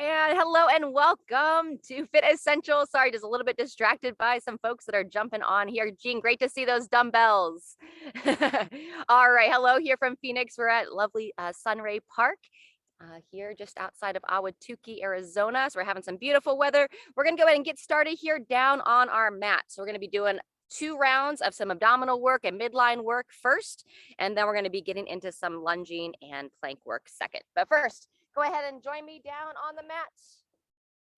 And hello and welcome to Fit Essentials. Sorry, just a little bit distracted by some folks that are jumping on here. Jean, great to see those dumbbells. All right, hello here from Phoenix. We're at lovely Sunray Park here just outside of Ahwatukee, Arizona. So we're having some beautiful weather. We're going to go ahead and get started here down on our mat. So we're going to be doing 2 rounds of some abdominal work and midline work first, and then we're going to be getting into some lunging and plank work second. But first, go ahead and join me down on the mat.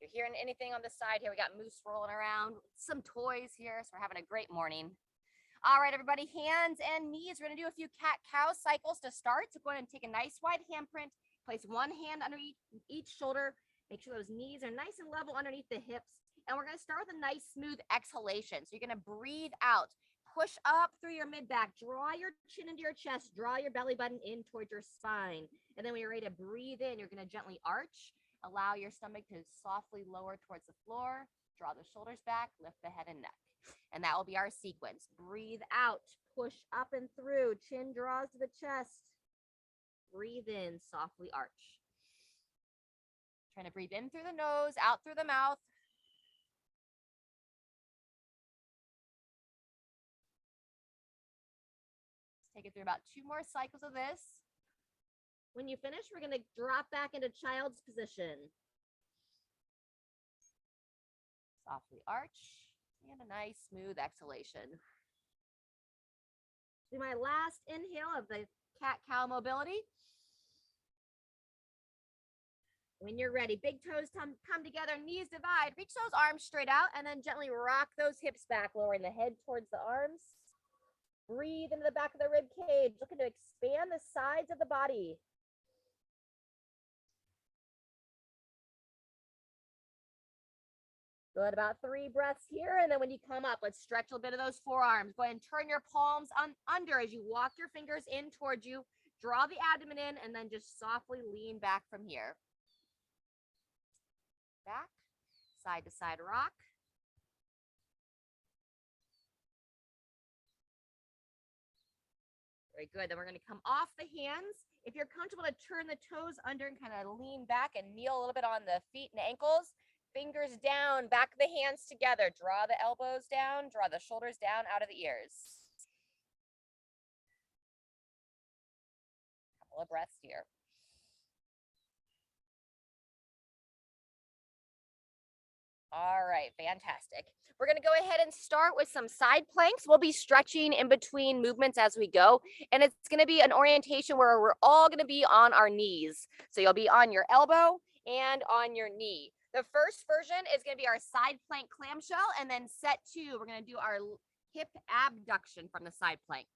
If you're hearing anything on the side here, we got moose rolling around, some toys here, so we're having a great morning. All right, everybody, hands and knees. We're gonna do a few cat-cow cycles to start. So go ahead and take a nice wide handprint, place one hand under each shoulder, make sure those knees are nice and level underneath the hips. And we're gonna start with a nice smooth exhalation. So you're gonna breathe out, push up through your mid-back, draw your chin into your chest, draw your belly button in towards your spine. And then when you're ready to breathe in, you're gonna gently arch, allow your stomach to softly lower towards the floor, draw the shoulders back, lift the head and neck. And that will be our sequence. Breathe out, push up and through, chin draws to the chest. Breathe in, softly arch. Trying to breathe in through the nose, out through the mouth. Take it through about 2 more cycles of this. When you finish, we're going to drop back into child's position. Softly arch and a nice smooth exhalation. Do my last inhale of the cat-cow mobility. When you're ready, big toes come together, knees divide, reach those arms straight out, and then gently rock those hips back, lowering the head towards the arms. Breathe into the back of the rib cage, looking to expand the sides of the body. Good, about 3 breaths here, and then when you come up, let's stretch a little bit of those forearms. Go ahead and turn your palms under as you walk your fingers in towards you. Draw the abdomen in, and then just softly lean back from here. Back, side to side rock. Very good. Then we're going to come off the hands. If you're comfortable to turn the toes under and kind of lean back and kneel a little bit on the feet and ankles, fingers down, back of the hands together. Draw the elbows down, draw the shoulders down out of the ears. Couple of breaths here. All right, fantastic. We're going to go ahead and start with some side planks. We'll be stretching in between movements as we go, and it's going to be an orientation where we're all going to be on our knees. So you'll be on your elbow and on your knee. The first version is going to be our side plank clamshell, and then set 2, we're going to do our hip abduction from the side plank.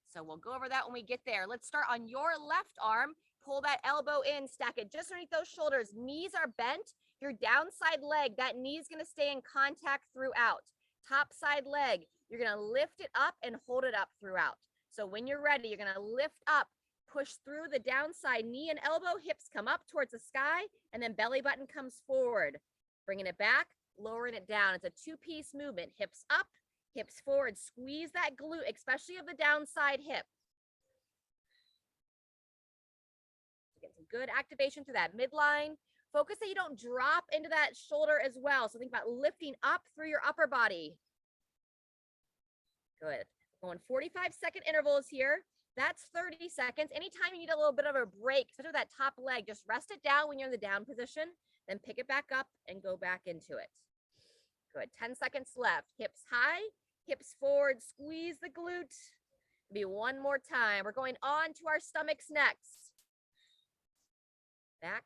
So we'll go over that when we get there. Let's start on your left arm. Pull that elbow in, stack it just underneath those shoulders. Knees are bent. Your downside leg, that knee is going to stay in contact throughout. Top side leg, you're going to lift it up and hold it up throughout. So when you're ready, you're going to lift up, push through the downside, knee and elbow, hips come up towards the sky, and then belly button comes forward. Bringing it back, lowering it down. It's a 2-piece movement. Hips up, hips forward. Squeeze that glute, especially of the downside hip. Get some good activation through that midline. Focus that you don't drop into that shoulder as well. So think about lifting up through your upper body. Good. Going 45-second intervals here. That's 30 seconds. Anytime you need a little bit of a break, especially with that top leg, just rest it down when you're in the down position, then pick it back up and go back into it. Good. 10 seconds left. Hips high, hips forward, squeeze the glute. Be one more time. We're going on to our stomachs next. Back,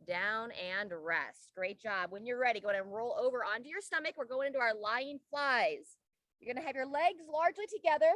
down, and rest. Great job. When you're ready, go ahead and roll over onto your stomach. We're going into our lying flies. You're going to have your legs largely together.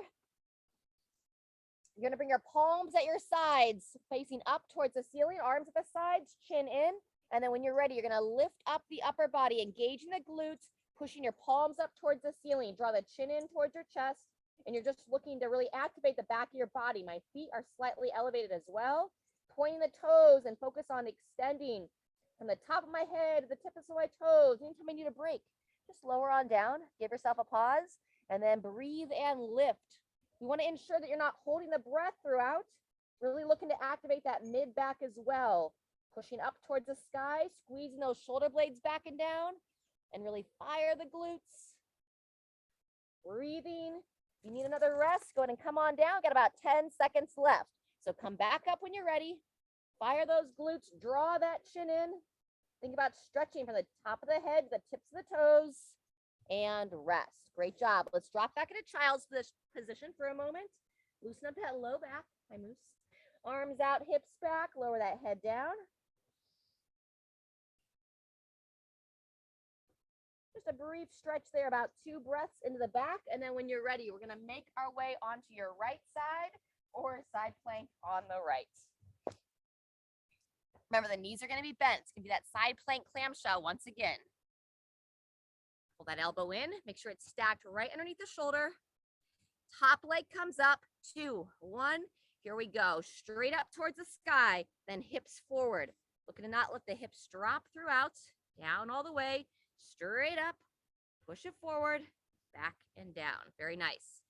You're going to bring your palms at your sides, facing up towards the ceiling, arms at the sides, chin in. And then when you're ready, you're going to lift up the upper body, engaging the glutes, pushing your palms up towards the ceiling. Draw the chin in towards your chest, and you're just looking to really activate the back of your body. My feet are slightly elevated as well. Pointing the toes and focus on extending from the top of my head to the tips of my toes. Anytime I need a break, just lower on down, give yourself a pause, and then breathe and lift. You want to ensure that you're not holding the breath throughout, really looking to activate that mid back as well. Pushing up towards the sky, squeezing those shoulder blades back and down, and really fire the glutes. Breathing. If you need another rest, go ahead and come on down. Got about 10 seconds left. So come back up when you're ready. Fire those glutes, draw that chin in. Think about stretching from the top of the head to the tips of the toes, and rest. Great job. Let's drop back into child's position for a moment. Loosen up that low back, my moose. Arms out, hips back, lower that head down. Just a brief stretch there, about 2 breaths into the back. And then when you're ready, we're going to make our way onto your right side or side plank on the right. Remember, the knees are going to be bent. It's going to be that side plank clamshell once again. Pull that elbow in. Make sure it's stacked right underneath the shoulder. Top leg comes up. 2, 1. Here we go. Straight up towards the sky. Then hips forward. Looking to not let the hips drop throughout. Down all the way. Straight up. Push it forward. Back and down. Very nice.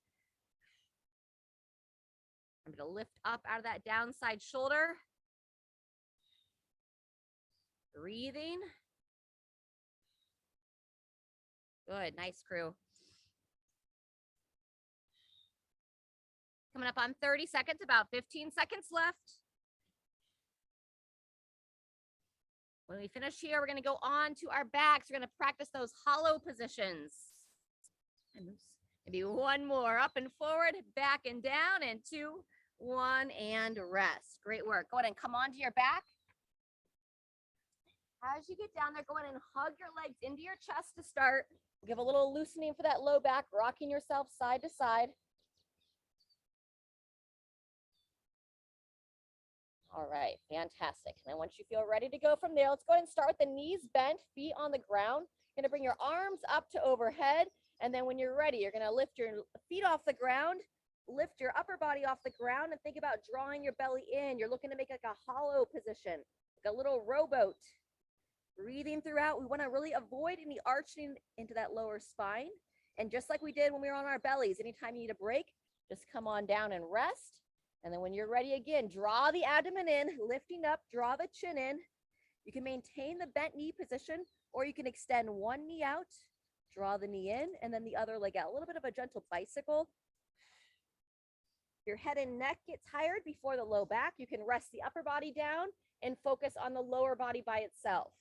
I'm going to lift up out of that downside shoulder. Breathing. Good, nice crew. Coming up on 30 seconds, about 15 seconds left. When we finish here, we're gonna go on to our backs. We're gonna practice those hollow positions. Maybe 1 more, up and forward, back and down, and 2, 1, and rest. Great work. Go ahead and come onto your back. As you get down there, go ahead and hug your legs into your chest to start. Give a little loosening for that low back, rocking yourself side to side. All right, fantastic. And then once you feel ready to go from there, let's go ahead and start with the knees bent, feet on the ground. You're gonna bring your arms up to overhead. And then when you're ready, you're gonna lift your feet off the ground, lift your upper body off the ground, and think about drawing your belly in. You're looking to make like a hollow position, like a little rowboat. Breathing throughout. We want to really avoid any arching into that lower spine. And just like we did when we were on our bellies, anytime you need a break, just come on down and rest. And then when you're ready again, draw the abdomen in, lifting up, draw the chin in. You can maintain the bent knee position, or you can extend one knee out, draw the knee in, and then the other leg out. A little bit of a gentle bicycle. Your head and neck get tired before the low back. You can rest the upper body down and focus on the lower body by itself.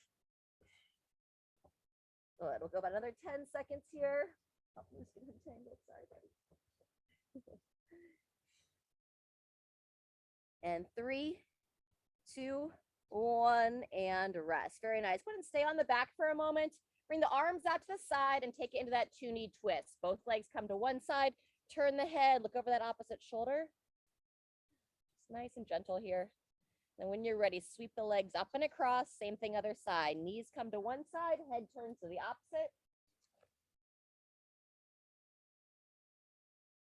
Good. We'll go about another 10 seconds here. Oh, I'm just gonna entangle. Sorry, buddy. And 3, 2, 1, and rest. Very nice. Go ahead and stay on the back for a moment. Bring the arms out to the side and take it into that 2-knee twist. Both legs come to one side. Turn the head. Look over that opposite shoulder. It's nice and gentle here. And when you're ready, sweep the legs up and across. Same thing, other side. Knees come to one side, head turns to the opposite.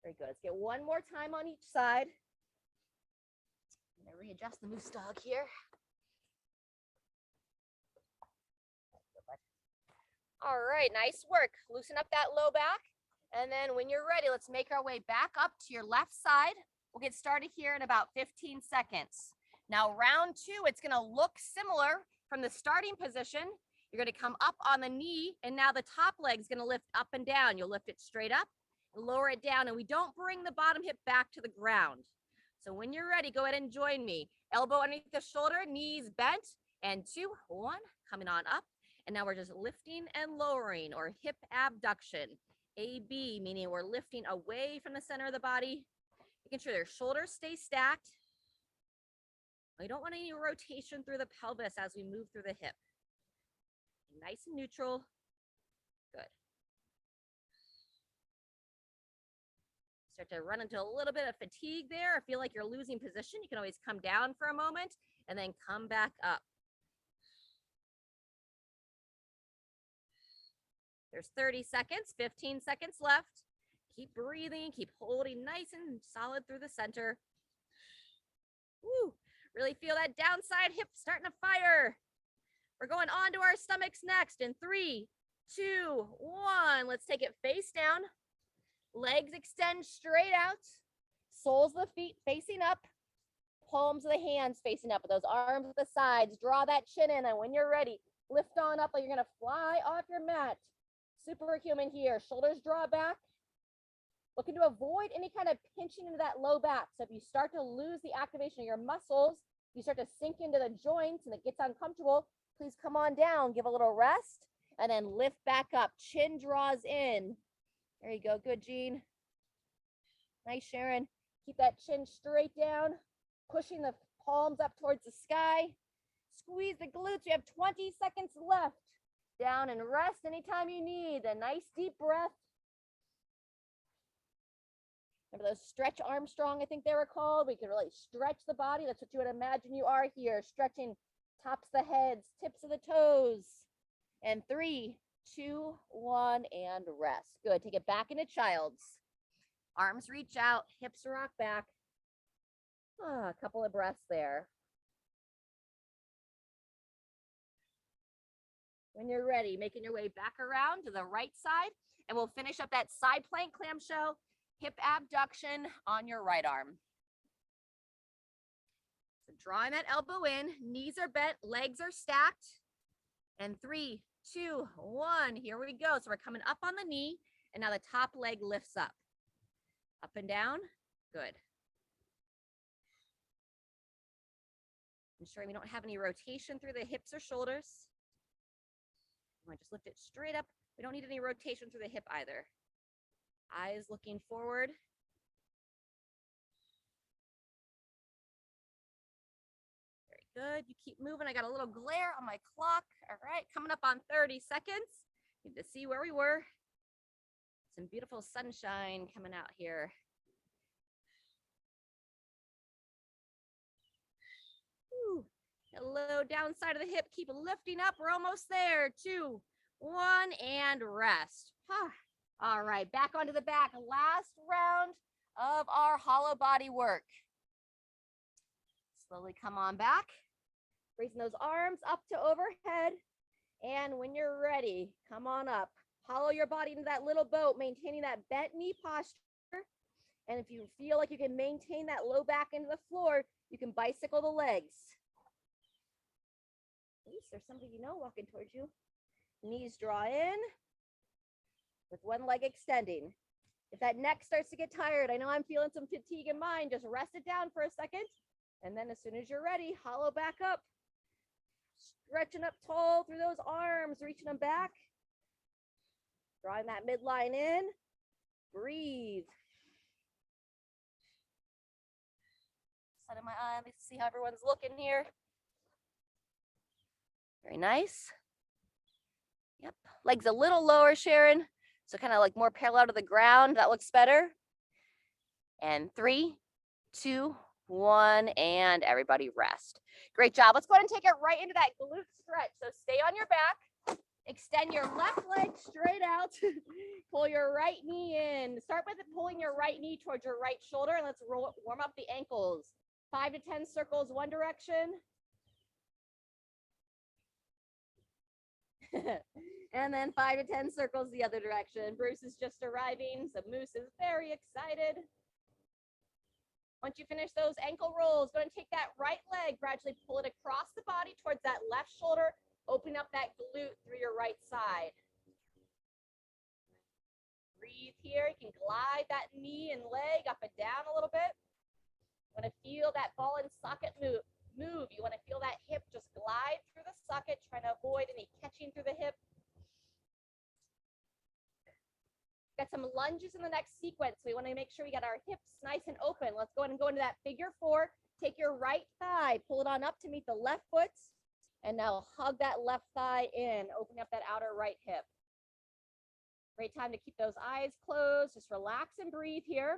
Very good. Let's get one more time on each side. I'm going to readjust the moose dog here. All right, nice work. Loosen up that low back. And then when you're ready, let's make our way back up to your left side. We'll get started here in about 15 seconds. Now, round 2, it's going to look similar from the starting position. You're going to come up on the knee, and now the top leg is going to lift up and down. You'll lift it straight up, lower it down, and we don't bring the bottom hip back to the ground. So when you're ready, go ahead and join me. Elbow underneath the shoulder, knees bent, and 2, 1, coming on up. And now we're just lifting and lowering, or hip abduction. AB, meaning we're lifting away from the center of the body, making sure their shoulders stay stacked. We don't want any rotation through the pelvis as we move through the hip. Nice and neutral. Good. Start to run into a little bit of fatigue there, or feel like you're losing position. You can always come down for a moment and then come back up. There's 30 seconds, 15 seconds left. Keep breathing, keep holding nice and solid through the center. Woo. Really feel that downside hip starting to fire. We're going on to our stomachs next in 3, 2, 1. Let's take it face down. Legs extend straight out. Soles of the feet facing up. palms of the hands facing up with those arms at the sides. Draw that chin in, and when you're ready, lift on up like you're gonna fly off your mat. Superhuman here. Shoulders draw back. Looking to avoid any kind of pinching into that low back. So if you start to lose the activation of your muscles, you start to sink into the joints and it gets uncomfortable, please come on down, give a little rest, and then lift back up. Chin draws in. There you go. Good, Jean. Nice, Sharon. Keep that chin straight down, pushing the palms up towards the sky. Squeeze the glutes. You have 20 seconds left. Down and rest anytime you need. A nice deep breath. Remember those stretch Armstrong, I think they were called? We could really stretch the body. That's what you would imagine you are here. Stretching tops of the heads, tips of the toes. And 3, 2, 1, and rest. Good. Take it back into child's. Arms reach out, hips rock back. A couple of breaths there. When you're ready, making your way back around to the right side, and we'll finish up that side plank clamshell, hip abduction on your right arm. So drawing that elbow in, knees are bent, legs are stacked. And 3, 2, 1, here we go. So we're coming up on the knee, and now the top leg lifts up. Up and down, good. Ensuring we don't have any rotation through the hips or shoulders. I just lift it straight up. We don't need any rotation through the hip either. Eyes looking forward. Very good. You keep moving. I got a little glare on my clock. All right, coming up on 30 seconds. Need to see where we were. Some beautiful sunshine coming out here. Whew. Hello, downside of the hip. Keep lifting up. We're almost there. 2, 1, and rest. All right, back onto the back. Last round of our hollow body work. Slowly come on back. Raising those arms up to overhead. And when you're ready, come on up. Hollow your body into that little boat, maintaining that bent knee posture. And if you feel like you can maintain that low back into the floor, you can bicycle the legs. There's somebody you know walking towards you. Knees draw in with one leg extending. If that neck starts to get tired, I know I'm feeling some fatigue in mine, just rest it down for a second. And then as soon as you're ready, hollow back up. Stretching up tall through those arms, reaching them back. Drawing that midline in. Breathe. Side of my eye, let's see how everyone's looking here. Very nice. Yep. Legs a little lower, Sharon. So kind of like more parallel to the ground. That looks better. And 3, 2, 1, and everybody rest. Great job. Let's go ahead and take it right into that glute stretch. So stay on your back. Extend your left leg straight out. Pull your right knee in. Start with pulling your right knee towards your right shoulder. And let's warm up the ankles. 5 to 10 circles one direction. And then 5 to 10 circles the other direction. Bruce is just arriving, so Moose is very excited. Once you finish those ankle rolls, go and take that right leg, gradually pull it across the body towards that left shoulder, open up that glute through your right side. Breathe here. You can glide that knee and leg up and down a little bit. You want to feel that ball and socket move. You want to feel that hip just glide through the socket, trying to avoid any catching through the hip. Got some lunges in the next sequence. So we want to make sure we got our hips nice and open. Let's go ahead and go into that figure 4. Take your right thigh, pull it on up to meet the left foot. And now hug that left thigh in, opening up that outer right hip. Great time to keep those eyes closed. Just relax and breathe here.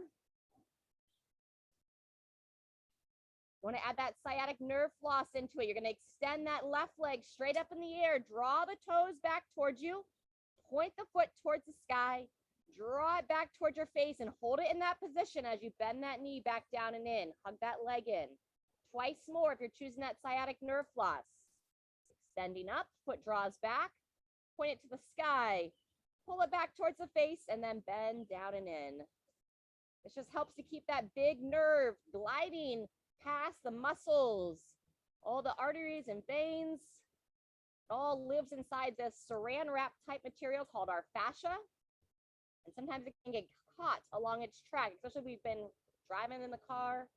You want to add that sciatic nerve floss into it. You're going to extend that left leg straight up in the air. Draw the toes back towards you. Point the foot towards the sky. Draw it back towards your face and hold it in that position as you bend that knee back down and in. Hug that leg in. Twice more if you're choosing that sciatic nerve floss. Extending up, foot draws back. Point it to the sky. Pull it back towards the face and then bend down and in. This just helps to keep that big nerve gliding past the muscles, all the arteries and veins. It all lives inside this saran wrap type material called our fascia. And sometimes it can get caught along its track, especially if we've been driving in the car.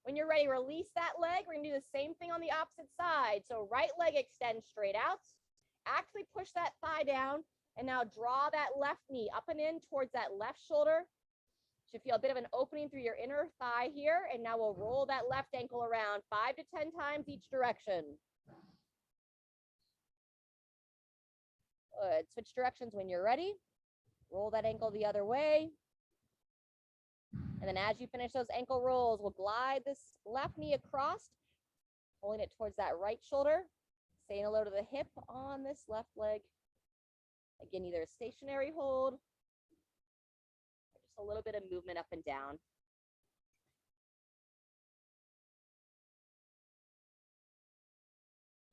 When you're ready, release that leg. We're gonna do the same thing on the opposite side. So right leg extends straight out. Actually push that thigh down, and now draw that left knee up and in towards that left shoulder. Should feel a bit of an opening through your inner thigh here. And now we'll roll that left ankle around 5 to 10 times each direction. Good. Switch directions when you're ready. Roll that ankle the other way. And then as you finish those ankle rolls, we'll glide this left knee across, pulling it towards that right shoulder. Saying hello to the hip on this left leg. Again, either a stationary hold or just a little bit of movement up and down.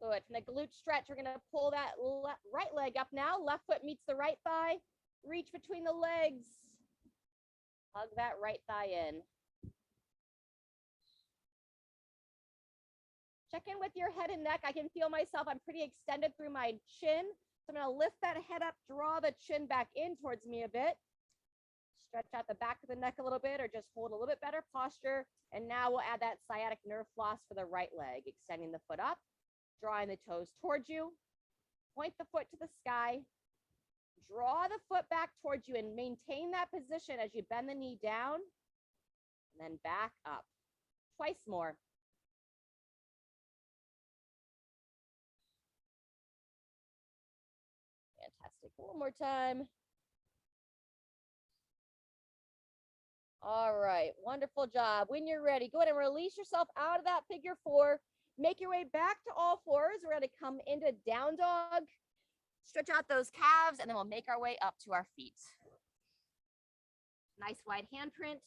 Good. From the glute stretch, we're going to pull that right leg up now. Left foot meets the right thigh. Reach between the legs. Hug that right thigh in. Check in with your head and neck. I can feel myself. I'm pretty extended through my chin. So I'm going to lift that head up, draw the chin back in towards me a bit. Stretch out the back of the neck a little bit, or just hold a little bit better posture. And now we'll add that sciatic nerve floss for the right leg, extending the foot up, drawing the toes towards you. Point the foot to the sky. Draw the foot back towards you and maintain that position as you bend the knee down and then back up. Twice more. Fantastic. One more time. All right. Wonderful job. When you're ready, go ahead and release yourself out of that figure four. Make your way back to all fours. We're going to come into down dog. Stretch out those calves, and then we'll make our way up to our feet. Nice wide handprint.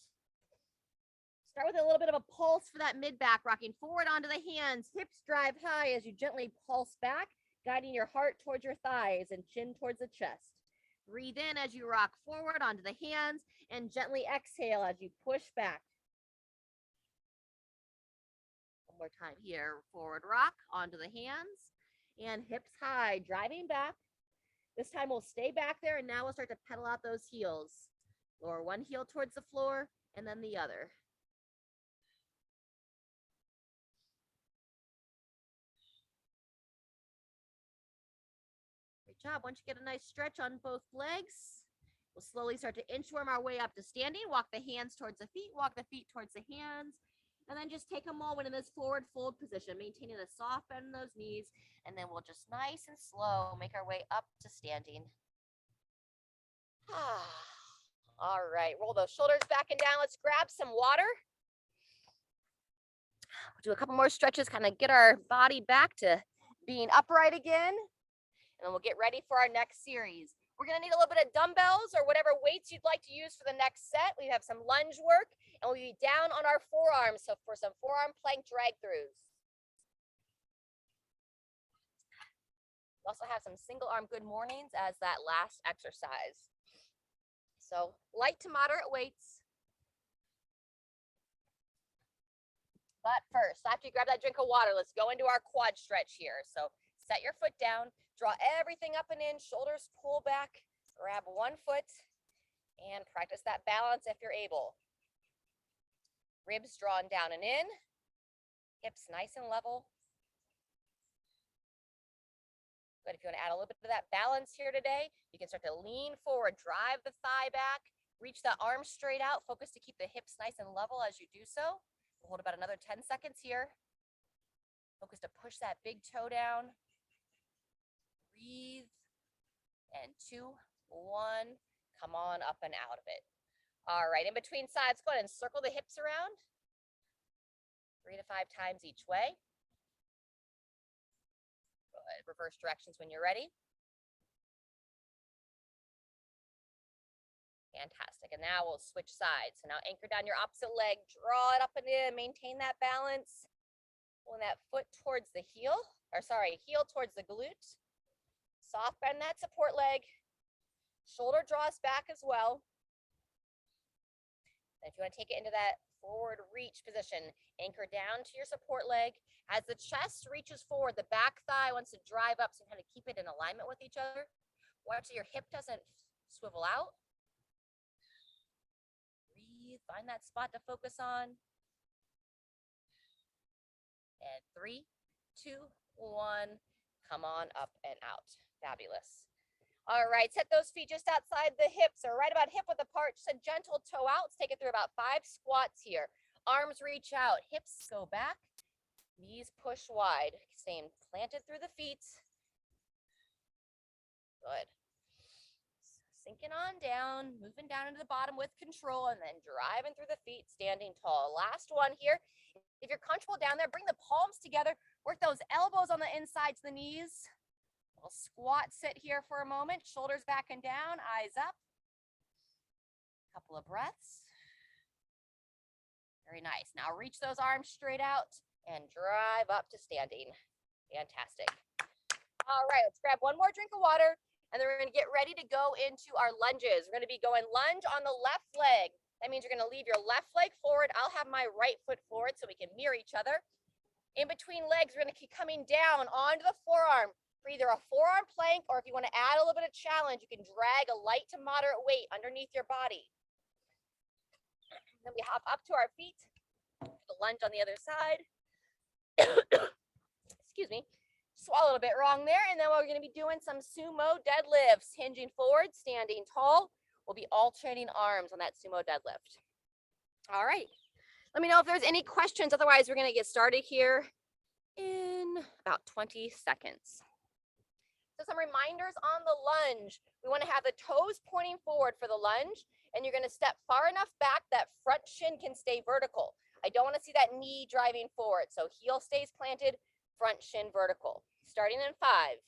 Start with a little bit of a pulse for that mid-back, rocking forward onto the hands. Hips drive high as you gently pulse back, guiding your heart towards your thighs and chin towards the chest. Breathe in as you rock forward onto the hands, and gently exhale as you push back. One more time here. Forward rock onto the hands, and hips high, driving back. This time we'll stay back there, and now we'll start to pedal out those heels. Lower one heel towards the floor, and then the other. Great job. Once you get a nice stretch on both legs, we'll slowly start to inchworm our way up to standing. Walk the hands towards the feet, walk the feet towards the hands, and then just take a moment in this forward fold position, maintaining a soft bend in those knees, and then we'll just nice and slow make our way up to standing. All right, roll those shoulders back and down. Let's grab some water. We'll do a couple more stretches, kind of get our body back to being upright again, and then we'll get ready for our next series. We're going to need a little bit of dumbbells or whatever weights you'd like to use for the next set. We have some lunge work, and we'll be down on our forearms, so for some forearm plank drag throughs. We also have some single arm good mornings as that last exercise. So light to moderate weights. But first, after you grab that drink of water, let's go into our quad stretch here. So set your foot down, draw everything up and in, shoulders pull back, grab one foot, and practice that balance if you're able. Ribs drawn down and in, hips nice and level. Good. If you want to add a little bit of that balance here today, you can start to lean forward, drive the thigh back, reach the arms straight out, focus to keep the hips nice and level as you do so. We'll hold about another 10 seconds here. Focus to push that big toe down. Breathe. And 2, 1. Come on up and out of it. All right, in between sides, go ahead and circle the hips around. 3 to 5 times each way. Good. Reverse directions when you're ready. Fantastic. And now we'll switch sides. So now anchor down your opposite leg, draw it up and in, maintain that balance. Pulling that foot towards the heel, heel towards the glute. Soft bend that support leg. Shoulder draws back as well. And if you want to take it into that forward reach position. Anchor down to your support leg. As the chest reaches forward, the back thigh wants to drive up, so kind of keep it in alignment with each other. Watch that your hip doesn't swivel out. Breathe, find that spot to focus on. And 3, 2, 1, come on up and out. Fabulous. All right, set those feet just outside the hips, or right about hip width apart, just a gentle toe out. Let's take it through about 5 squats here. Arms reach out, hips go back, knees push wide. Same, planted through the feet. Good. Sinking on down, moving down into the bottom with control, and then driving through the feet, standing tall. Last one here. If you're comfortable down there, bring the palms together, work those elbows on the insides of the knees. Little squat sit here for a moment, shoulders back and down, eyes up. Couple of breaths. Very nice. Now reach those arms straight out and drive up to standing. Fantastic. All right, let's grab one more drink of water, and then we're going to get ready to go into our lunges. We're going to be going lunge on the left leg. That means you're going to leave your left leg forward. I'll have my right foot forward so we can mirror each other. In between legs, we're going to keep coming down onto the forearm for either a forearm plank, or if you want to add a little bit of challenge, you can drag a light to moderate weight underneath your body. Then we hop up to our feet, the lunge on the other side. Excuse me. Swallow a little bit wrong there. And then we're going to be doing some sumo deadlifts, hinging forward, standing tall. We'll be alternating arms on that sumo deadlift. All right. Let me know if there's any questions. Otherwise, we're going to get started here in about 20 seconds. So some reminders on the lunge. We want to have the toes pointing forward for the lunge, and you're going to step far enough back that front shin can stay vertical. I don't want to see that knee driving forward. So heel stays planted, front shin vertical. Starting in 5.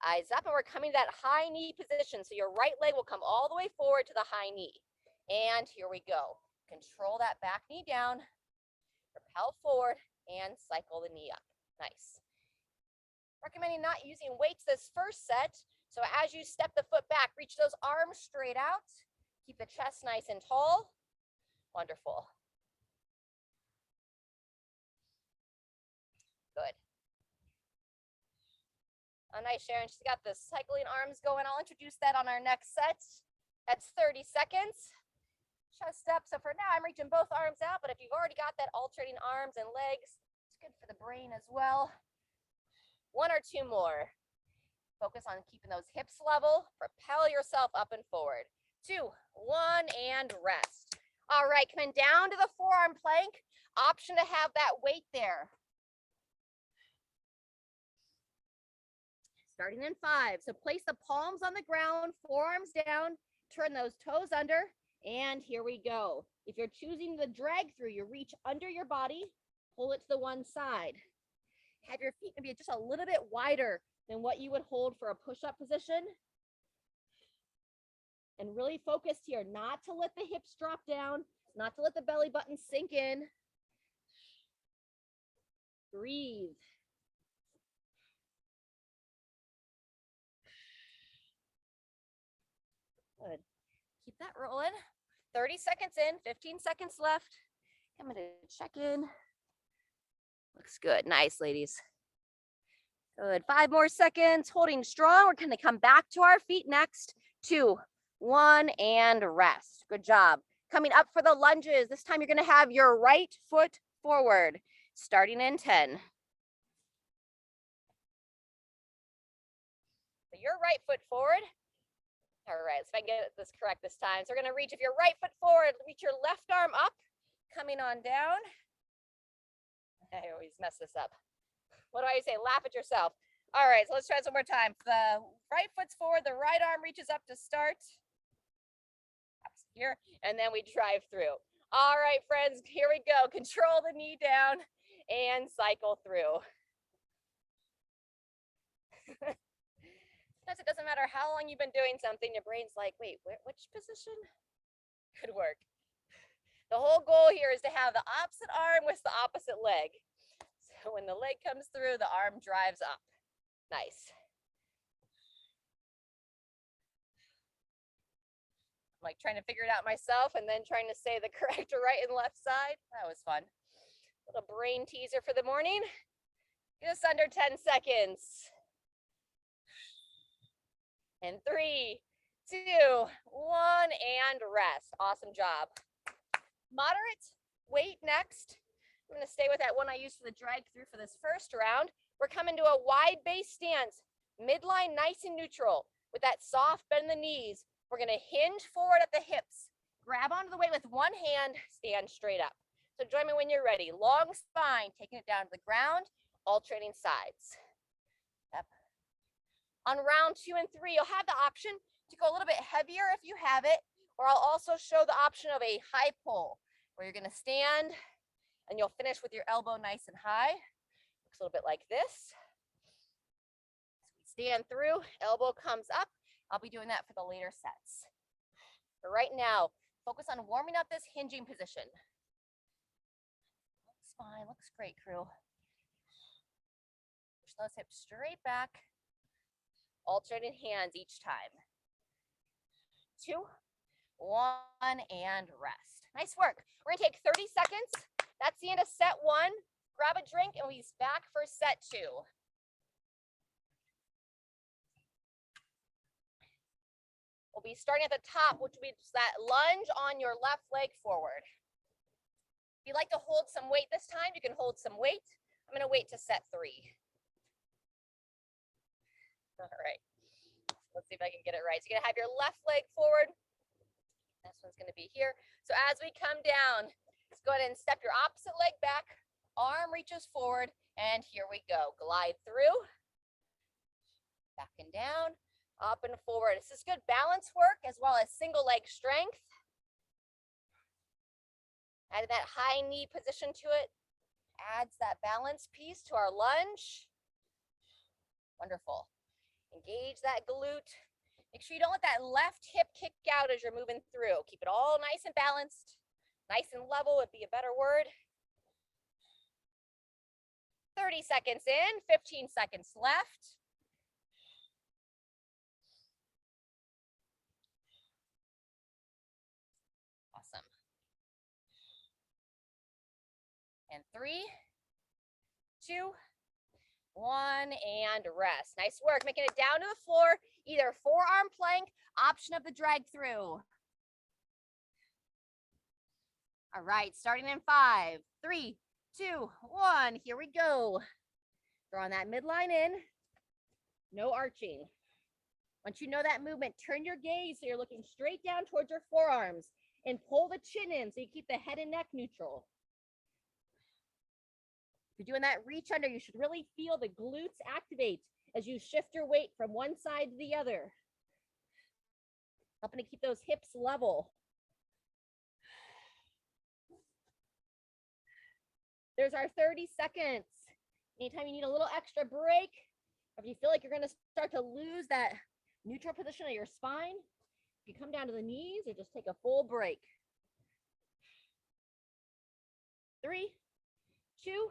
Eyes up, and we're coming to that high knee position. So your right leg will come all the way forward to the high knee. And here we go. Control that back knee down, propel forward, and cycle the knee up. Nice. Recommending not using weights this first set. So as you step the foot back, reach those arms straight out. Keep the chest nice and tall. Wonderful. Good. Oh, nice, Sharon. She's got the cycling arms going. I'll introduce that on our next set. That's 30 seconds. Chest up. So for now, I'm reaching both arms out, but if you've already got that alternating arms and legs, it's good for the brain as well. 1 or 2 more. Focus on keeping those hips level. Propel yourself up and forward. 2, 1, and rest. All right, coming down to the forearm plank. Option to have that weight there. Starting in 5. So place the palms on the ground, forearms down, turn those toes under, and here we go. If you're choosing the drag through, you reach under your body, pull it to the one side. Have your feet maybe just a little bit wider than what you would hold for a push-up position. And really focus here, not to let the hips drop down, not to let the belly button sink in. Breathe. Good. Keep that rolling. 30 seconds in, 15 seconds left. I'm going to check in. Looks good. Nice, ladies. Good. 5 more seconds. Holding strong. We're going to come back to our feet next. 2, 1, and rest. Good job. Coming up for the lunges. This time you're going to have your right foot forward. Starting in 10. So your right foot forward. All right, so if I can get this correct this time. So we're going to reach, if your right foot forward, reach your left arm up, coming on down. I always mess this up. What do I say? Laugh at yourself. All right, so let's try this one more time. The right foot's forward, the right arm reaches up to start. Here, and then we drive through. All right, friends, here we go. Control the knee down and cycle through. Sometimes it doesn't matter how long you've been doing something, your brain's like, wait, which position? Good work. The whole goal here is to have the opposite arm with the opposite leg. So when the leg comes through, the arm drives up. Nice. like trying to figure it out myself and then trying to say the correct right and left side. That was fun. Little brain teaser for the morning. Just under 10 seconds. And 3, 2, 1, and rest. Awesome job. Moderate weight next. I'm going to stay with that one I used for the drag through for this first round. We're coming to a wide base stance, midline nice and neutral with that soft bend in the knees. We're going to hinge forward at the hips. Grab onto the weight with one hand, stand straight up. So join me when you're ready. Long spine, taking it down to the ground, alternating sides. Yep. On round 2 and 3, you'll have the option to go a little bit heavier if you have it, or I'll also show the option of a high pull, where you're going to stand and you'll finish with your elbow nice and high. Looks a little bit like this. Stand through, elbow comes up. I'll be doing that for the later sets. But right now, focus on warming up this hinging position. Spine looks great, crew. Push those hips straight back. Alternating hands each time. 2, 1, and rest. Nice work. We're gonna take 30 seconds. That's the end of set 1. Grab a drink and we'll be back for set 2. We'll be starting at the top, which will be that lunge on your left leg forward. If you'd like to hold some weight this time, you can hold some weight. I'm gonna wait to set 3. All right, let's see if I can get it right. So you're gonna have your left leg forward. This one's gonna be here. So as we come down, let's go ahead and step your opposite leg back. Arm reaches forward, and here we go. Glide through, back and down, up and forward. This is good balance work as well as single leg strength. Adding that high knee position to it adds that balance piece to our lunge. Wonderful. Engage that glute. Make sure you don't let that left hip kick out as you're moving through. Keep it all nice and balanced. Nice and level would be a better word. 30 seconds in, 15 seconds left. Awesome. And 3, 2, 1, and rest. Nice work. Making it down to the floor, either forearm plank, option of the drag through. All right, starting in 5, 3, 2, 1. Here we go. Drawing that midline in. No arching. Once you know that movement, turn your gaze so you're looking straight down towards your forearms and pull the chin in so you keep the head and neck neutral. If you're doing that reach under, you should really feel the glutes activate as you shift your weight from one side to the other. Helping to keep those hips level. There's our 30 seconds. Anytime you need a little extra break, or if you feel like you're gonna start to lose that neutral position of your spine, you come down to the knees or just take a full break. 3, 2,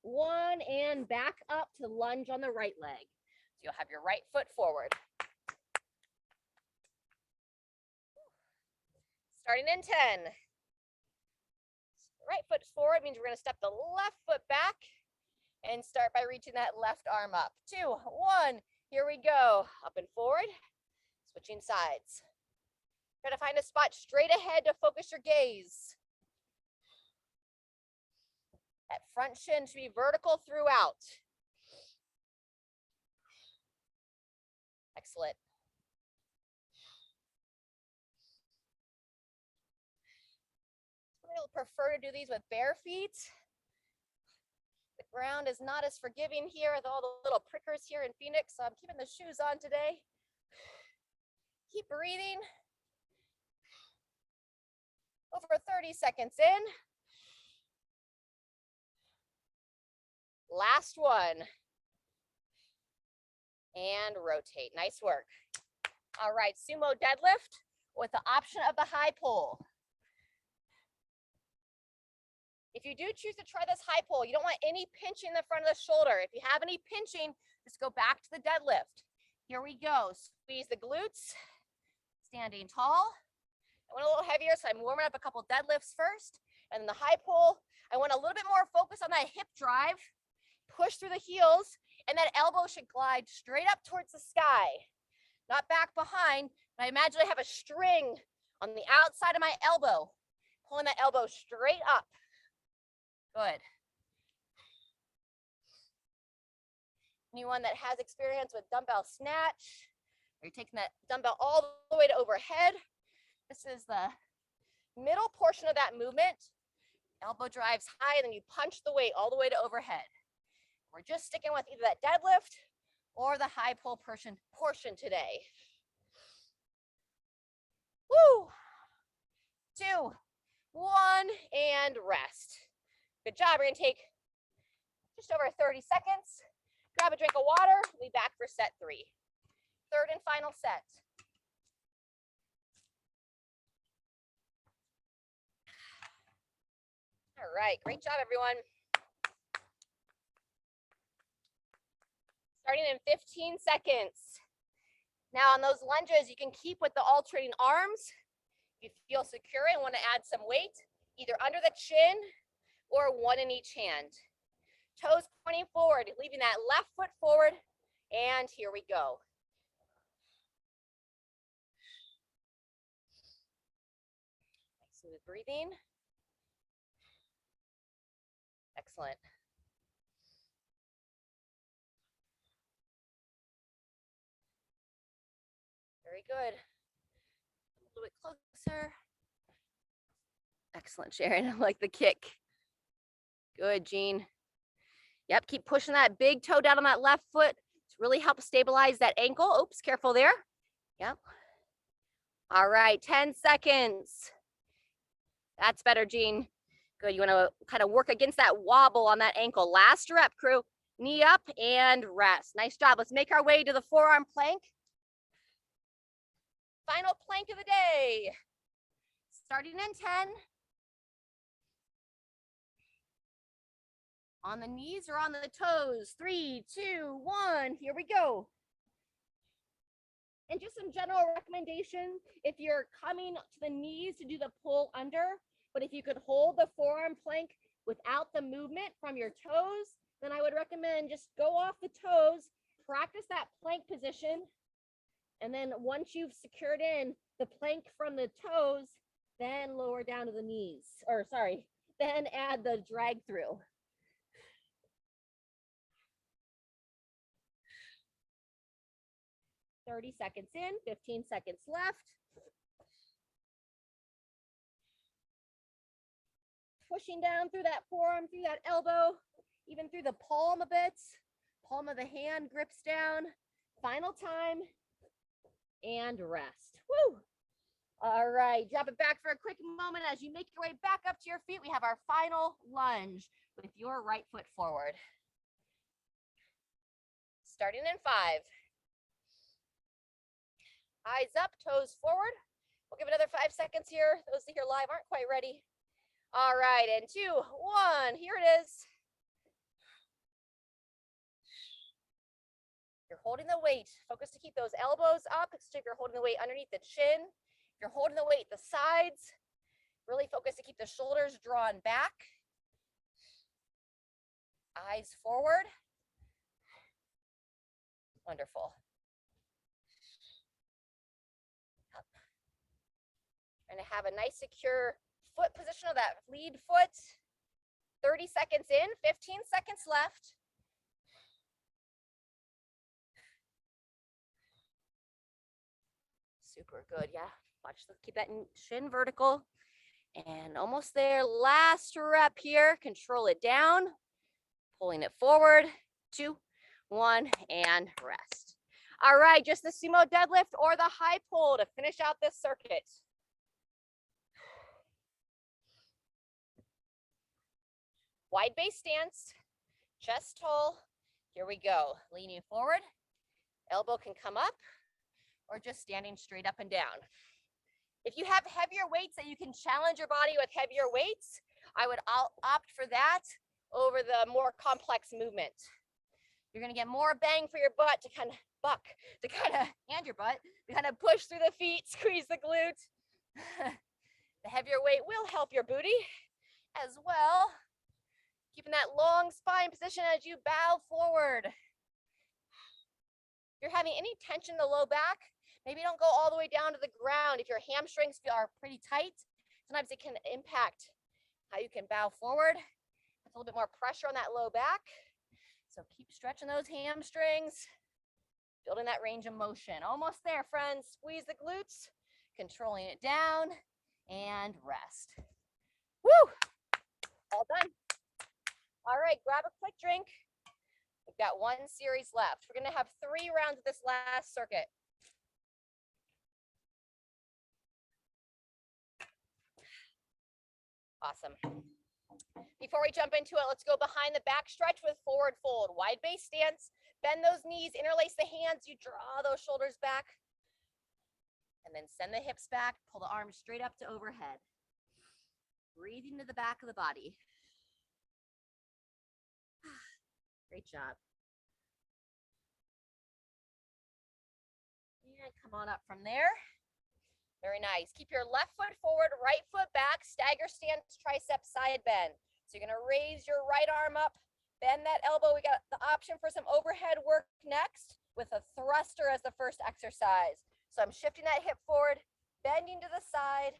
1, and back up to lunge on the right leg. So you'll have your right foot forward. Starting in 10. Right foot forward means we're going to step the left foot back and start by reaching that left arm up. 2, 1, here we go. Up and forward, switching sides. Try to find a spot straight ahead to focus your gaze. That front shin should be vertical throughout. Excellent. I prefer to do these with bare feet. The ground is not as forgiving here with all the little prickers here in Phoenix, so I'm keeping the shoes on today. Keep breathing. Over 30 seconds in. Last one. And rotate. Nice work. All right, sumo deadlift with the option of the high pull. If you do choose to try this high pull, you don't want any pinching in the front of the shoulder. If you have any pinching, just go back to the deadlift. Here we go. Squeeze the glutes, standing tall. I want a little heavier, so I'm warming up a couple deadlifts first. And then the high pull, I want a little bit more focus on that hip drive. Push through the heels, and that elbow should glide straight up towards the sky, not back behind. I imagine I have a string on the outside of my elbow, pulling that elbow straight up. Good. Anyone that has experience with dumbbell snatch, or you're taking that dumbbell all the way to overhead, this is the middle portion of that movement. Elbow drives high, and then you punch the weight all the way to overhead. We're just sticking with either that deadlift or the high pull portion today. Woo! 2, 1, and rest. Good job. We're gonna take just over 30 seconds. Grab a drink of water. We'll be back for set 3. Third and final set. All right, great job, everyone. Starting in 15 seconds. Now on those lunges, you can keep with the alternating arms. If you feel secure and want to add some weight, either under the chin or one in each hand. Toes pointing forward, leaving that left foot forward, and here we go. Smooth breathing. Excellent. Very good. A little bit closer. Excellent, Sharon. I like the kick. Good, Jean. Yep, keep pushing that big toe down on that left foot to really help stabilize that ankle. Oops, careful there. Yep. All right, 10 seconds. That's better, Jean. Good, you want to kind of work against that wobble on that ankle. Last rep, crew. Knee up and rest. Nice job. Let's make our way to the forearm plank. Final plank of the day. Starting in 10. On the knees or on the toes. 3, 2, 1. Here we go. And just some general recommendation, if you're coming to the knees to do the pull under, but if you could hold the forearm plank without the movement from your toes, then I would recommend just go off the toes, practice that plank position, and then once you've secured in the plank from the toes, then lower down to the knees, or sorry, then add the drag through. "30 seconds in, 15 seconds left. Pushing down through that forearm, through that elbow, even through the palm a bit. Palm of the hand grips down. Final time, and rest. Woo! All right, drop it back for a quick moment. As you make your way back up to your feet, we have our final lunge with your right foot forward. Starting in 5. Eyes up, toes forward. We'll give another 5 seconds here. Those here live aren't quite ready. All right, and 2, 1, here it is. You're holding the weight. Focus to keep those elbows up, especially if you're holding the weight underneath the chin. If you're holding the weight the sides, really focus to keep the shoulders drawn back. Eyes forward. Wonderful. Up. Trying to have a nice secure foot position of that lead foot. 30 seconds in, 15 seconds left. Super good, yeah. Watch, keep that shin vertical. And almost there, last rep here. Control it down, pulling it forward. 2, 1, and rest. All right, just the sumo deadlift or the high pull to finish out this circuit. Wide base stance, chest tall. Here we go. Leaning forward, elbow can come up, or just standing straight up and down. If you have heavier weights that you can challenge your body with heavier weights, I would opt for that over the more complex movement. You're gonna get more bang for your butt to kind of and your butt, to kind of push through the feet, squeeze the glute. The heavier weight will help your booty as well. Keeping that long spine position as you bow forward. If you're having any tension in the low back, maybe don't go all the way down to the ground. If your hamstrings are pretty tight, sometimes it can impact how you can bow forward. That's a little bit more pressure on that low back. So keep stretching those hamstrings, building that range of motion. Almost there, friends. Squeeze the glutes, controlling it down, and rest. Woo! All done. All right, grab a quick drink. We've got one series left. We're gonna have 3 rounds of this last circuit. Awesome. Before we jump into it, let's go behind the back stretch with forward fold. Wide base stance, bend those knees, interlace the hands, you draw those shoulders back, and then send the hips back, pull the arms straight up to overhead. Breathing to the back of the body. Great job. And come on up from there. Very nice. Keep your left foot forward, right foot back, stagger stance, tricep side bend. So you're gonna raise your right arm up, bend that elbow. We got the option for some overhead work next with a thruster as the first exercise. So I'm shifting that hip forward, bending to the side.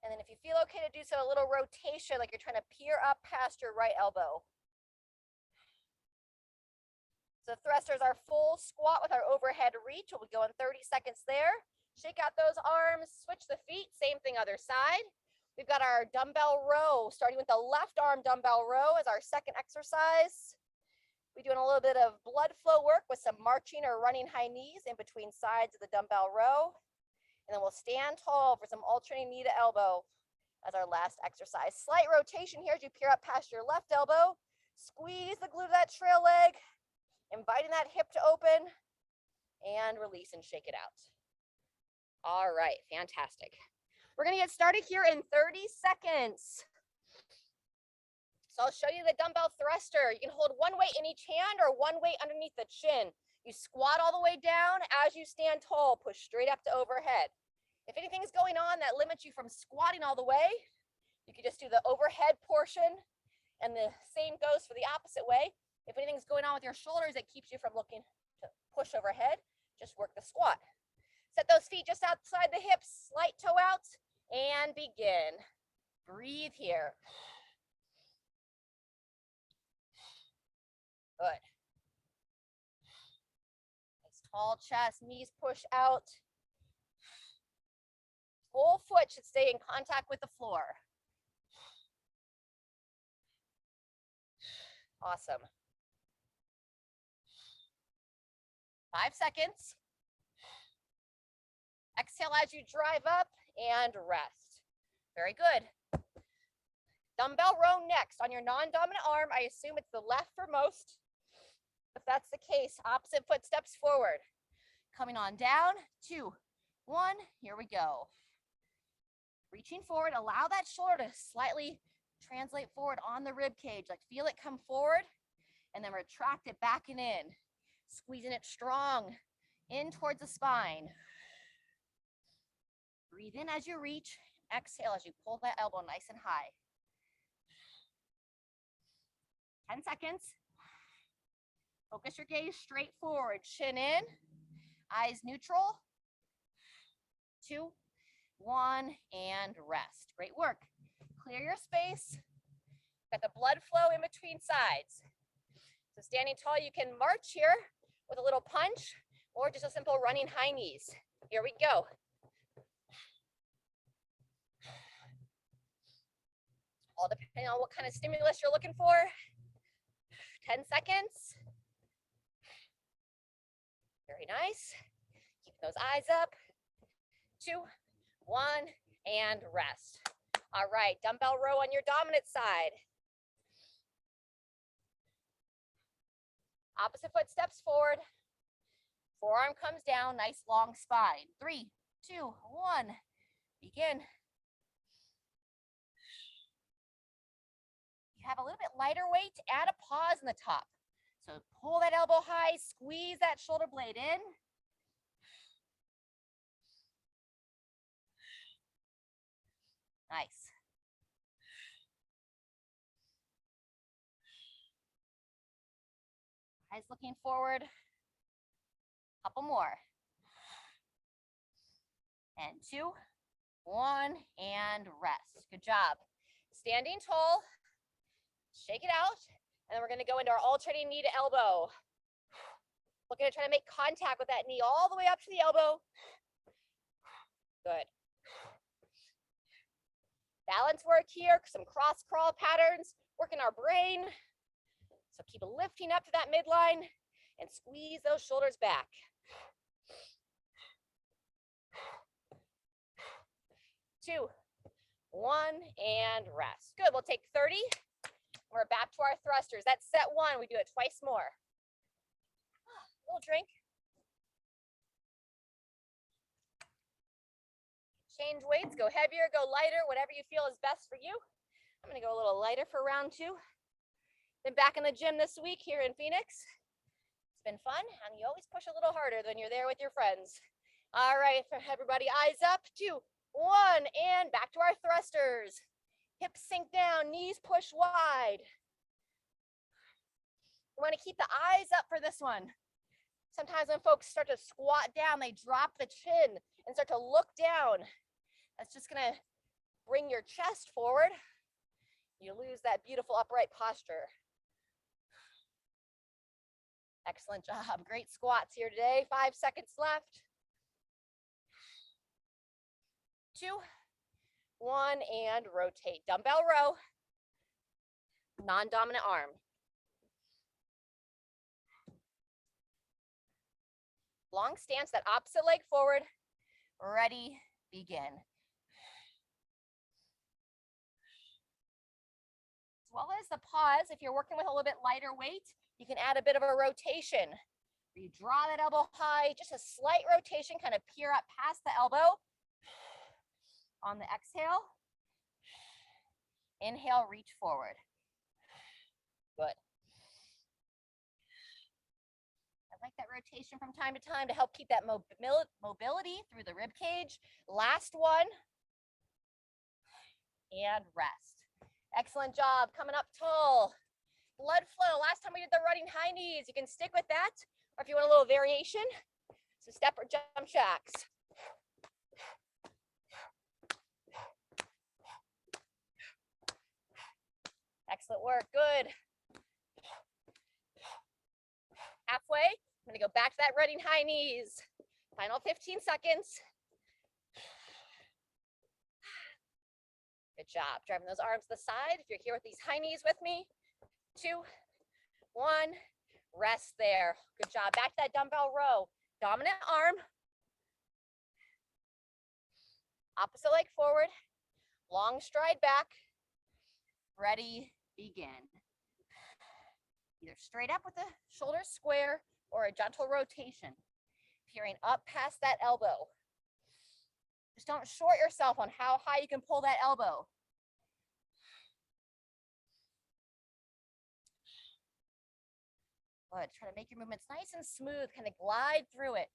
And then if you feel okay to do so, a little rotation, like you're trying to peer up past your right elbow. So thrusters are full squat with our overhead reach. We'll be going 30 seconds there. Shake out those arms, switch the feet, same thing other side. We've got our dumbbell row, starting with the left arm dumbbell row as our second exercise. We're doing a little bit of blood flow work with some marching or running high knees in between sides of the dumbbell row. And then we'll stand tall for some alternating knee to elbow as our last exercise. Slight rotation here as you peer up past your left elbow. Squeeze the glute of that trail leg, inviting that hip to open, and release and shake it out. All right, fantastic. We're gonna get started here in 30 seconds. So I'll show you the dumbbell thruster. You can hold one weight in each hand or one weight underneath the chin. You squat all the way down. As you stand tall, push straight up to overhead. If anything is going on that limits you from squatting all the way, you can just do the overhead portion, and the same goes for the opposite way. If anything's going on with your shoulders that keeps you from looking to push overhead, just work the squat. Set those feet just outside the hips, slight toe out, and begin. Breathe here. Good. Nice tall chest, knees push out. Full foot should stay in contact with the floor. Awesome. 5 seconds. Exhale as you drive up and rest. Very good. Dumbbell row next. On your non-dominant arm, I assume it's the left for most. If that's the case, opposite foot steps forward. Coming on down, 2, 1, here we go. Reaching forward, allow that shoulder to slightly translate forward on the rib cage, like feel it come forward, and then retract it back and in. Squeezing it strong in towards the spine. Breathe in as you reach, exhale as you pull that elbow nice and high. 10 seconds. Focus your gaze straight forward, chin in, eyes neutral. 2, 1, and rest. Great work. Clear your space. Got the blood flow in between sides. So standing tall, you can march here with a little punch or just a simple running high knees. Here we go. All depending on what kind of stimulus you're looking for. 10 seconds. Very nice. Keep those eyes up. 2, 1, and rest. All right, dumbbell row on your dominant side. Opposite foot steps forward. Forearm comes down, nice long spine. 3, 2, 1, begin. You have a little bit lighter weight, add a pause in the top. So pull that elbow high, squeeze that shoulder blade in. Nice. Eyes looking forward. Couple more. And 2, 1, and rest. Good job. Standing tall. Shake it out. And then we're going to go into our alternating knee to elbow. Looking to try to make contact with that knee all the way up to the elbow. Good. Balance work here, some cross crawl patterns, working our brain. So keep lifting up to that midline and squeeze those shoulders back. 2, 1, and rest. Good, we'll take 30. We're back to our thrusters. That's set 1, we do it twice more. A little drink. Change weights, go heavier, go lighter, whatever you feel is best for you. I'm gonna go a little lighter for round 2. Been back in the gym this week here in Phoenix. It's been fun, and you always push a little harder when you're there with your friends. All right, everybody, eyes up, 2, 1, and back to our thrusters. Hips sink down, knees push wide. We wanna keep the eyes up for this one. Sometimes when folks start to squat down, they drop the chin and start to look down. That's just gonna bring your chest forward. You lose that beautiful upright posture. Excellent job, great squats here today. 5 seconds left. 2, 1, and rotate. Dumbbell row, non-dominant arm. Long stance, that opposite leg forward. Ready, begin. As well as the pause, if you're working with a little bit lighter weight, you can add a bit of a rotation. You draw that elbow high, just a slight rotation, kind of peer up past the elbow. On the exhale, inhale, reach forward. Good. I like that rotation from time to time to help keep that mobility through the rib cage. Last one. And rest. Excellent job. Coming up tall. Blood flow. Last time we did the running high knees. You can stick with that. Or if you want a little variation, some step or jump jacks. Excellent work. Good. Halfway. I'm going to go back to that running high knees. Final 15 seconds. Good job. Driving those arms to the side. If you're here with these high knees with me. 2, 1. Rest there. Good job. Back to that dumbbell row. Dominant arm. Opposite leg forward. Long stride back. Ready, begin. Either straight up with the shoulders square or a gentle rotation. Peering up past that elbow. Just don't short yourself on how high you can pull that elbow. Good. Try to make your movements nice and smooth. Kind of glide through it.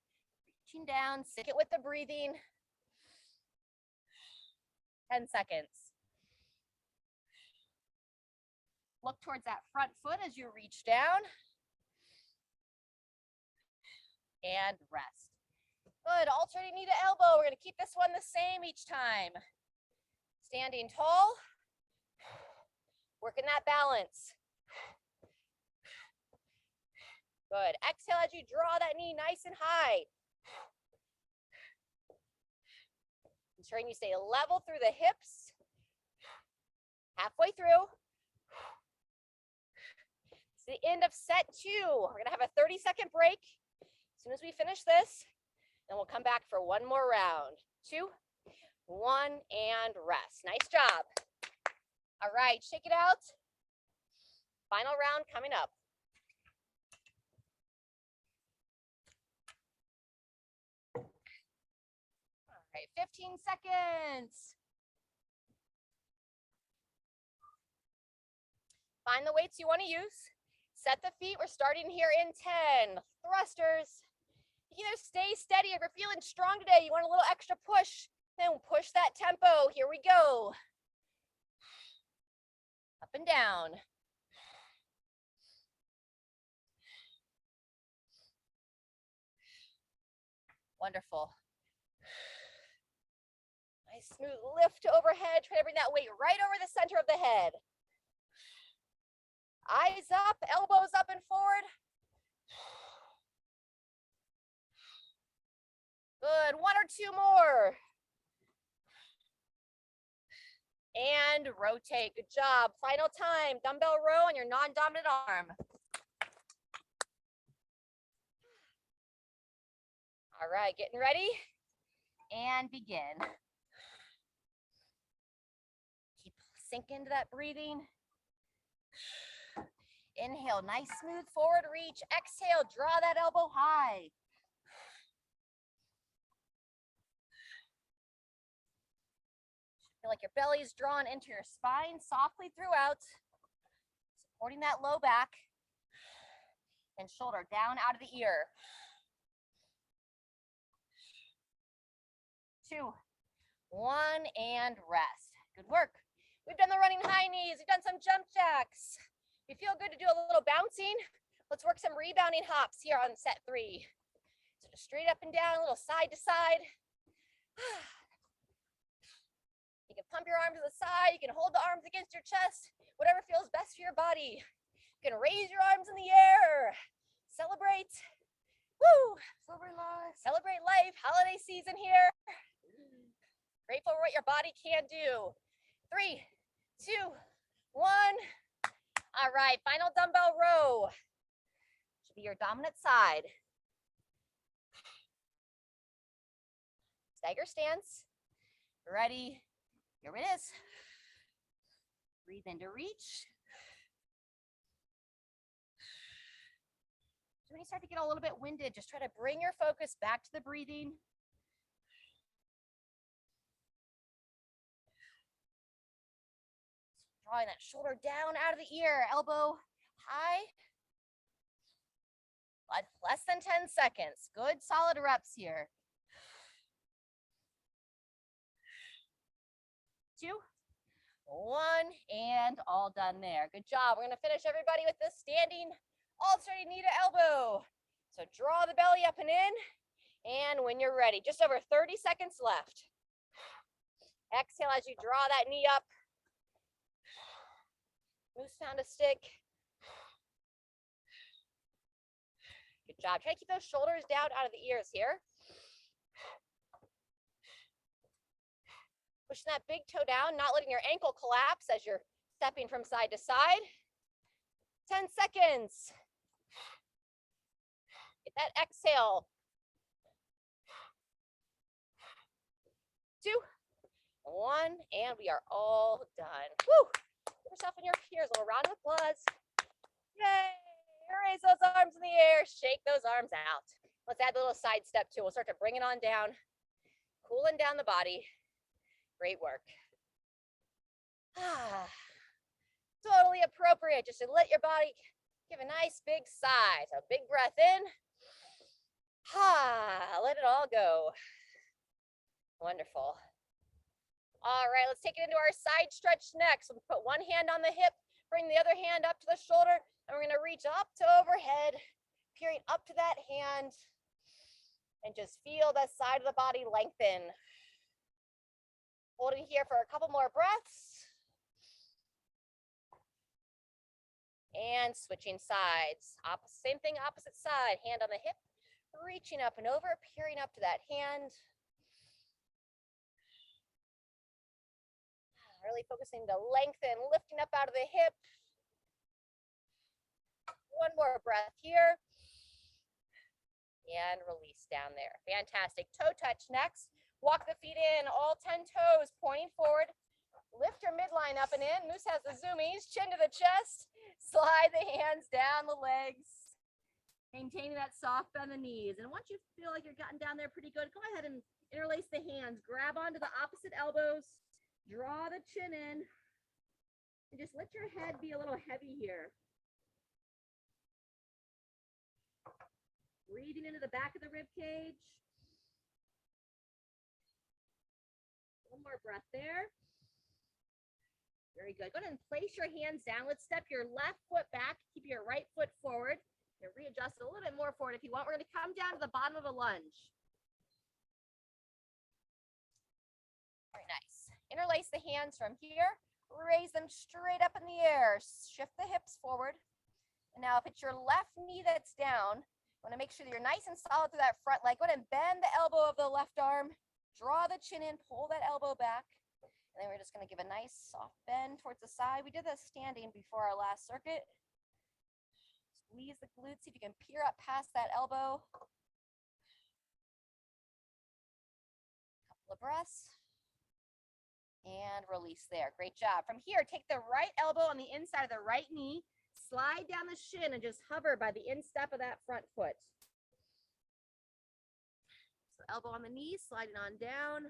Reaching down, stick it with the breathing. 10 seconds. Look towards that front foot as you reach down. And rest. Good. Alternating knee to elbow. We're going to keep this one the same each time. Standing tall. Working that balance. Good. Exhale as you draw that knee nice and high. Ensuring you stay level through the hips. Halfway through. It's the end of set 2. We're going to have a 30-second break. As soon as we finish this, then we'll come back for one more round. 2, 1, and rest. Nice job. All right, shake it out. Final round coming up. All right, 15 seconds. Find the weights you want to use. Set the feet. We're starting here in 10. Thrusters. You can either stay steady if you're feeling strong today. You want a little extra push, then push that tempo. Here we go. Up and down. Wonderful. Nice smooth lift overhead. Try to bring that weight right over the center of the head. Eyes up, elbows up and forward. Good, 1 or 2 more. And rotate, good job. Final time, dumbbell row on your non-dominant arm. All right, getting ready and begin. Keep sinking into that breathing. Inhale, nice smooth forward reach. Exhale, draw that elbow high. Feel like your belly's drawn into your spine softly throughout, supporting that low back and shoulder down out of the ear. 2, 1, and rest. Good work. We've done the running high knees. We've done some jump jacks. If you feel good to do a little bouncing, let's work some rebounding hops here on set 3. So just straight up and down, a little side to side. You can pump your arms to the side. You can hold the arms against your chest, whatever feels best for your body. You can raise your arms in the air. Celebrate. Woo! Celebrate life. Celebrate life. Holiday season here. Grateful for what your body can do. 3, 2, 1. All right, final dumbbell row. Should be your dominant side. Stagger stance. Ready? Here it is. Breathe in to reach. So when you start to get a little bit winded, just try to bring your focus back to the breathing. Drawing that shoulder down out of the ear, elbow high. Less than 10 seconds. Good, solid reps here. 2, 1, and all done there. Good job. We're going to finish everybody with this standing alternating knee to elbow. So draw the belly up and in, and when you're ready, just over 30 seconds left. Exhale as you draw that knee up. Moose pound a stick. Good job. Try to keep those shoulders down out of the ears here. Pushing that big toe down, not letting your ankle collapse as you're stepping from side to side. 10 seconds. Get that exhale. 2, 1, and we are all done. Woo! Give yourself and your peers a little round of applause. Yay! Raise those arms in the air, shake those arms out. Let's add a little side step too. We'll start to bring it on down, cooling down the body. Great work. Totally appropriate. Just to let your body give a nice big sigh. So big breath in. Let it all go. Wonderful. All right, let's take it into our side stretch next. We'll put one hand on the hip, bring the other hand up to the shoulder, and we're gonna reach up to overhead, peering up to that hand, and just feel the side of the body lengthen. Holding here for a couple more breaths. And switching sides. Same thing, opposite side. Hand on the hip, reaching up and over, peering up to that hand. Really focusing to lengthen, lifting up out of the hip. One more breath here. And release down there. Fantastic. Toe touch next. Walk the feet in, all 10 toes pointing forward. Lift your midline up and in. Moose has the zoomies, chin to the chest. Slide the hands down the legs. Maintaining that soft bend in the knees. And once you feel like you're gotten down there pretty good, go ahead and interlace the hands. Grab onto the opposite elbows. Draw the chin in. And just let your head be a little heavy here. Breathing into the back of the rib cage. One more breath there. Very good. Go ahead and place your hands down. Let's step your left foot back. Keep your right foot forward. And readjust it a little bit more forward if you want. We're going to come down to the bottom of a lunge. Very nice. Interlace the hands from here. Raise them straight up in the air. Shift the hips forward. And now if it's your left knee that's down, you want to make sure that you're nice and solid through that front leg. Go ahead and bend the elbow of the left arm. Draw the chin in. Pull that elbow back. And then we're just going to give a nice soft bend towards the side. We did this standing before our last circuit. Squeeze the glutes. See if you can peer up past that elbow. Couple of breaths. And release there. Great job. From here, take the right elbow on the inside of the right knee. Slide down the shin and just hover by the instep of that front foot. So elbow on the knee, sliding on down.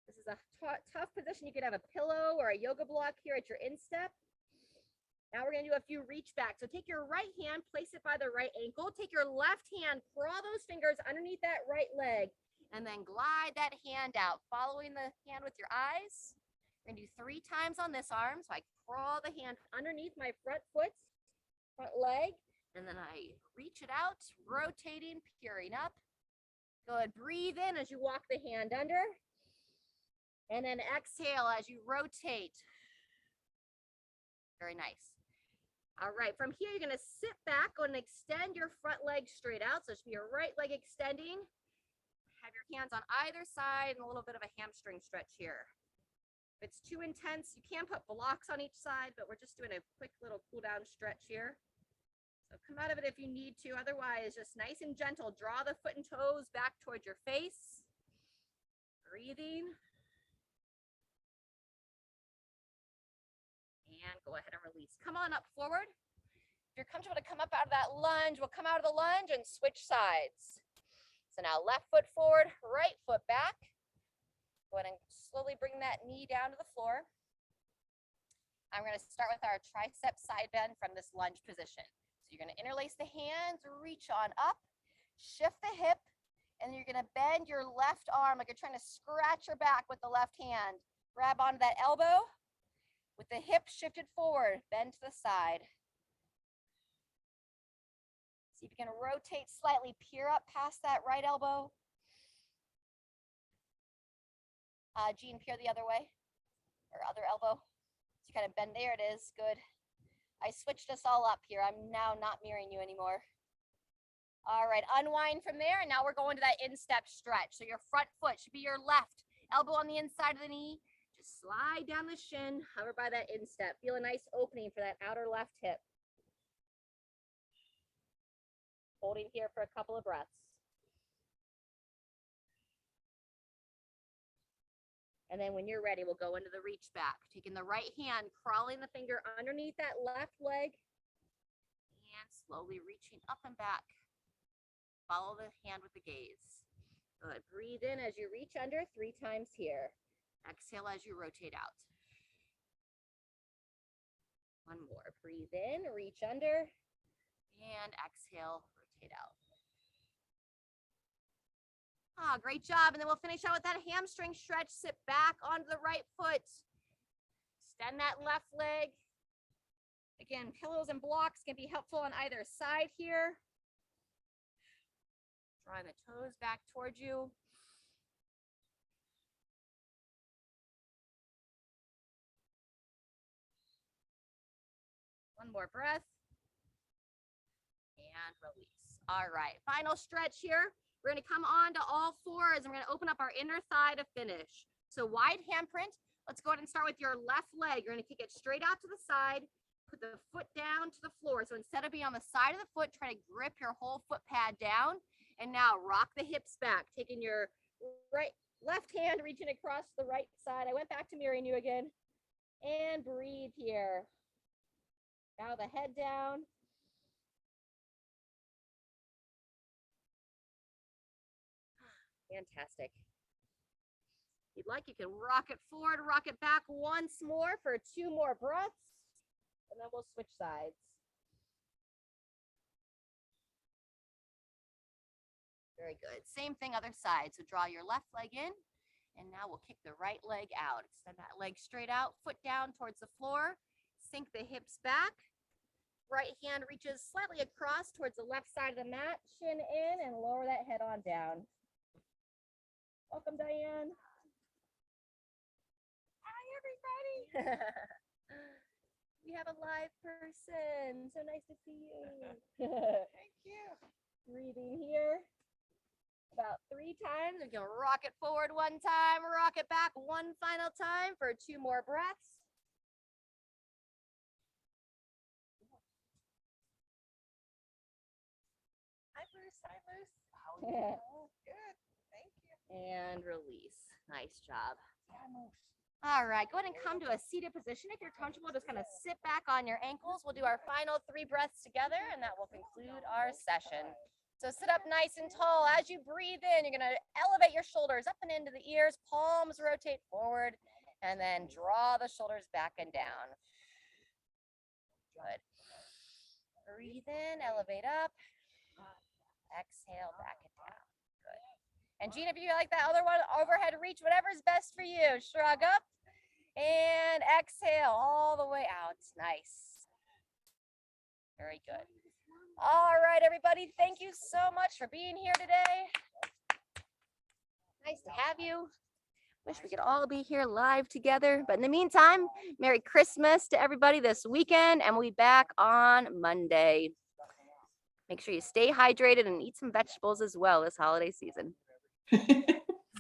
This is a tough position. You could have a pillow or a yoga block here at your instep. Now we're going to do a few reach back. So take your right hand, place it by the right ankle. Take your left hand, crawl those fingers underneath that right leg, and then glide that hand out, following the hand with your eyes. We're going to do 3 times on this arm. So I crawl the hand underneath my front foot, front leg, and then I reach it out, rotating, peering up. Good. Breathe in as you walk the hand under. And then exhale as you rotate. Very nice. All right, from here, you're gonna sit back, go and extend your front leg straight out. So it should be your right leg extending. Have your hands on either side and a little bit of a hamstring stretch here. If it's too intense, you can put blocks on each side, but we're just doing a quick little cool down stretch here. So come out of it if you need to. Otherwise, just nice and gentle. Draw the foot and toes back towards your face. Breathing. And go ahead and release. Come on up forward. If you're comfortable to come up out of that lunge, we'll come out of the lunge and switch sides. So now left foot forward, right foot back. Go ahead and slowly bring that knee down to the floor. I'm going to start with our tricep side bend from this lunge position. So you're going to interlace the hands, reach on up, shift the hip, and you're going to bend your left arm like you're trying to scratch your back with the left hand. Grab onto that elbow. With the hip shifted forward, bend to the side. See if you can rotate slightly, peer up past that right elbow. Jean, peer the other way, or other elbow. So you kind of bend, there it is, good. I switched us all up here. I'm now not mirroring you anymore. All right, unwind from there, and now we're going to that instep stretch. So your front foot should be your left, elbow on the inside of the knee. Slide down the shin, hover by that instep. Feel a nice opening for that outer left hip. Holding here for a couple of breaths. And then when you're ready, we'll go into the reach back. Taking the right hand, crawling the finger underneath that left leg, and slowly reaching up and back. Follow the hand with the gaze. Good. Breathe in as you reach under 3 times here. Exhale as you rotate out. One more. Breathe in, reach under, and exhale, rotate out. Great job. And then we'll finish out with that hamstring stretch. Sit back onto the right foot. Extend that left leg. Again, pillows and blocks can be helpful on either side here. Drawing the toes back towards you. One more breath. And release. All right, final stretch here. We're gonna come on to all fours and we're gonna open up our inner thigh to finish. So wide handprint. Let's go ahead and start with your left leg. You're gonna kick it straight out to the side. Put the foot down to the floor. So instead of being on the side of the foot, try to grip your whole foot pad down. And now rock the hips back, taking your left hand, reaching across the right side. I went back to mirroring you again. And breathe here. Bow the head down. Fantastic. If you'd like, you can rock it forward, rock it back once more for 2 more breaths, and then we'll switch sides. Very good. Same thing, other side. So draw your left leg in, and now we'll kick the right leg out. Extend that leg straight out, foot down towards the floor. Sink the hips back. Right hand reaches slightly across towards the left side of the mat. Shin in and lower that head on down. Welcome, Diane. Hi, everybody. We have a live person. So nice to see you. Thank you. Breathing here. About 3 times. We can rock it forward 1 time, rock it back 1 final time for 2 more breaths. Hi, Bruce. Hi, Bruce. How are you? Good. Thank you. And release. Nice job. All right, go ahead and come to a seated position. If you're comfortable, just kind of sit back on your ankles. We'll do our final 3 breaths together, and that will conclude our session. So sit up nice and tall. As you breathe in, you're going to elevate your shoulders up and into the ears. Palms rotate forward, and then draw the shoulders back and down. Good. Breathe in, elevate up. Exhale, back and down. Good. And Gina, if you like that other one, overhead reach, whatever is best for you. Shrug up and exhale all the way out. Nice. Very good. All right, everybody. Thank you so much for being here today. Nice to have you. Wish we could all be here live together. But in the meantime, Merry Christmas to everybody this weekend, and we'll be back on Monday. Make sure you stay hydrated and eat some vegetables as well this holiday season.